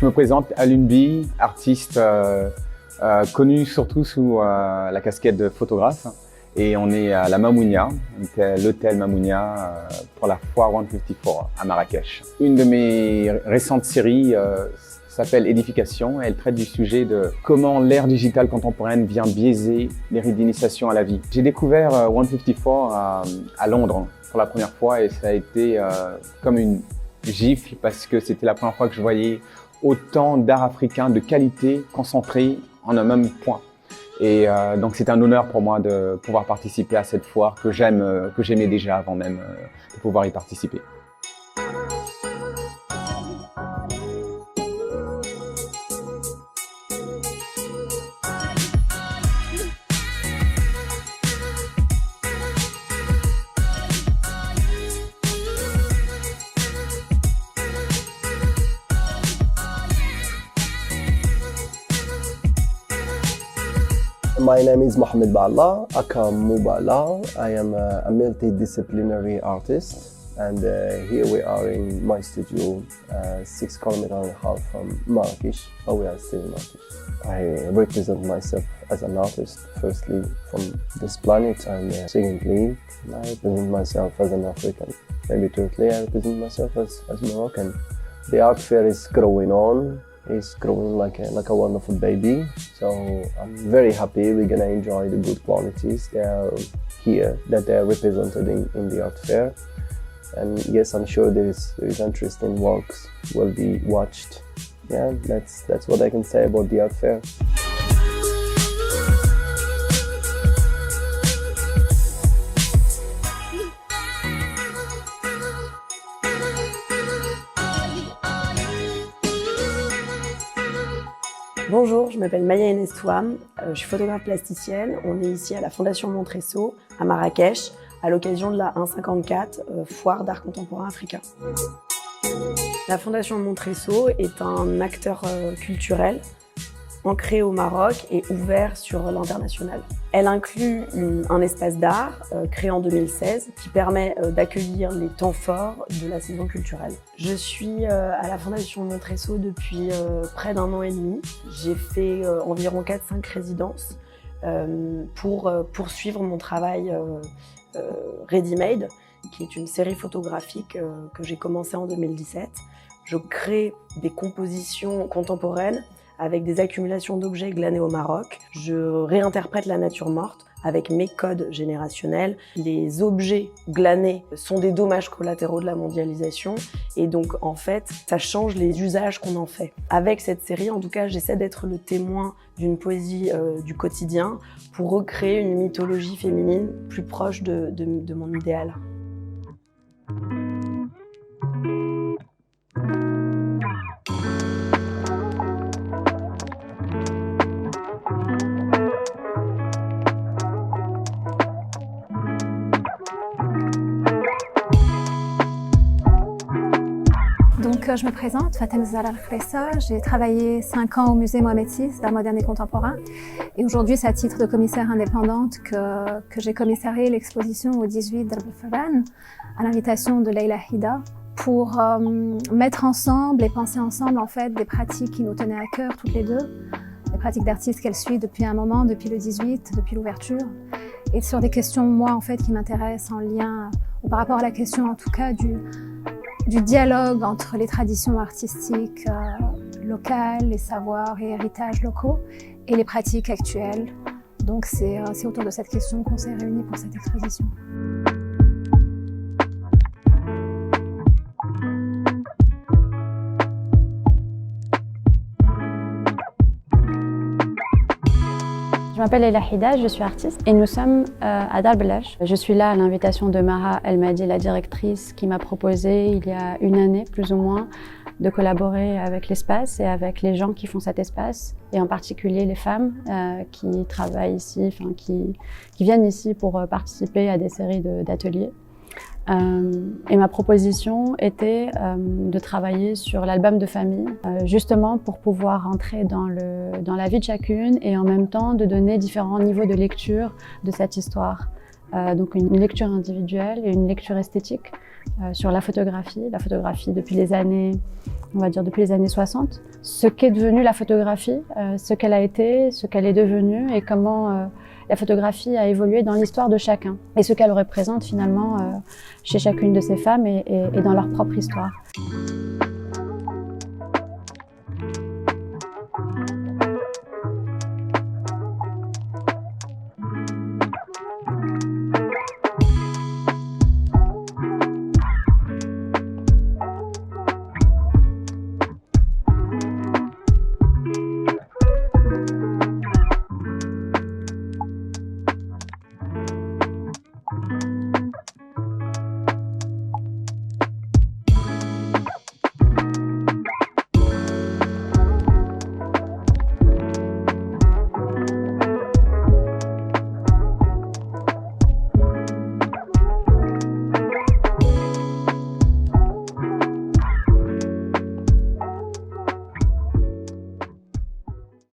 Je me présente Alun B, artiste connu surtout sous la casquette de photographe. Et on est à la Mamounia, l'hôtel Mamounia pour la foire 154 à Marrakech. Une de mes récentes séries s'appelle Édification. Elle traite du sujet de comment l'ère digitale contemporaine vient biaiser les rites d'initiation à la vie. J'ai découvert 154 à Londres pour la première fois et ça a été comme une gifle parce que c'était la première fois que je voyais autant d'art africain de qualité concentré en un même point. Et donc c'est un honneur pour moi de pouvoir participer à cette foire que j'aimais déjà avant même de pouvoir y participer. My name is Mohamed Ba'Allah, aka Mo Ba'Allah. I am a multidisciplinary artist and here we are in my studio 6.5 kilometers from Marrakech, but we are still in Marrakech. I represent myself as an artist, firstly from this planet and secondly I represent myself as an African. Maybe thirdly I represent myself as Moroccan. The art fair is growing on. It's growing like a wonderful baby, so I'm very happy we're gonna enjoy the good qualities that are here, that they are represented in the art fair. And yes, I'm sure there is interesting works will be watched. Yeah, that's what I can say about the art fair. Bonjour, je m'appelle Maya Enestouam, je suis photographe plasticienne. On est ici à la Fondation Montresson, à Marrakech, à l'occasion de la 154 foire d'art contemporain africain. La Fondation Montresson est un acteur culturel ancré au Maroc et ouvert sur l'international. Elle inclut un espace d'art créé en 2016 qui permet d'accueillir les temps forts de la saison culturelle. Je suis à la Fondation Montresson depuis près d'1 an et demi. J'ai fait environ 4-5 résidences pour poursuivre mon travail Ready Made, qui est une série photographique que j'ai commencé en 2017. Je crée des compositions contemporaines avec des accumulations d'objets glanés au Maroc. Je réinterprète la nature morte avec mes codes générationnels. Les objets glanés sont des dommages collatéraux de la mondialisation et donc en fait, ça change les usages qu'on en fait. Avec cette série, en tout cas, j'essaie d'être le témoin d'une poésie du quotidien pour recréer une mythologie féminine plus proche de mon idéal. Donc, je me présente, Fatem Zahra Al-Khressa. J'ai travaillé 5 ans au musée Mohamed VI d'art moderne et contemporain. Et aujourd'hui, c'est à titre de commissaire indépendante que j'ai commissarié l'exposition au 18 Darb el-Farran à l'invitation de Leila Hida pour mettre ensemble et penser ensemble en fait des pratiques qui nous tenaient à cœur toutes les deux, des pratiques d'artistes qu'elle suit depuis un moment, depuis le 18, depuis l'ouverture, et sur des questions moi en fait qui m'intéressent en lien ou par rapport à la question en tout cas du dialogue entre les traditions artistiques locales, les savoirs et héritages locaux et les pratiques actuelles. Donc c'est autour de cette question qu'on s'est réunis pour cette exposition. Je m'appelle Leila Hida, je suis artiste et nous sommes à Darb el-Ash. Je suis là à l'invitation de Mara El-Madi, la directrice, qui m'a proposé il y a 1 année plus ou moins de collaborer avec l'espace et avec les gens qui font cet espace et en particulier les femmes qui travaillent ici, qui viennent ici pour participer à des séries d'ateliers. Et ma proposition était de travailler sur l'album de famille, justement pour pouvoir entrer dans la vie de chacune et en même temps de donner différents niveaux de lecture de cette histoire. donc une lecture individuelle et une lecture esthétique sur la photographie depuis les années, on va dire depuis les années 60, ce qu'est devenue la photographie, ce qu'elle a été, ce qu'elle est devenue et comment la photographie a évolué dans l'histoire de chacun et ce qu'elle représente finalement chez chacune de ces femmes et dans leur propre histoire.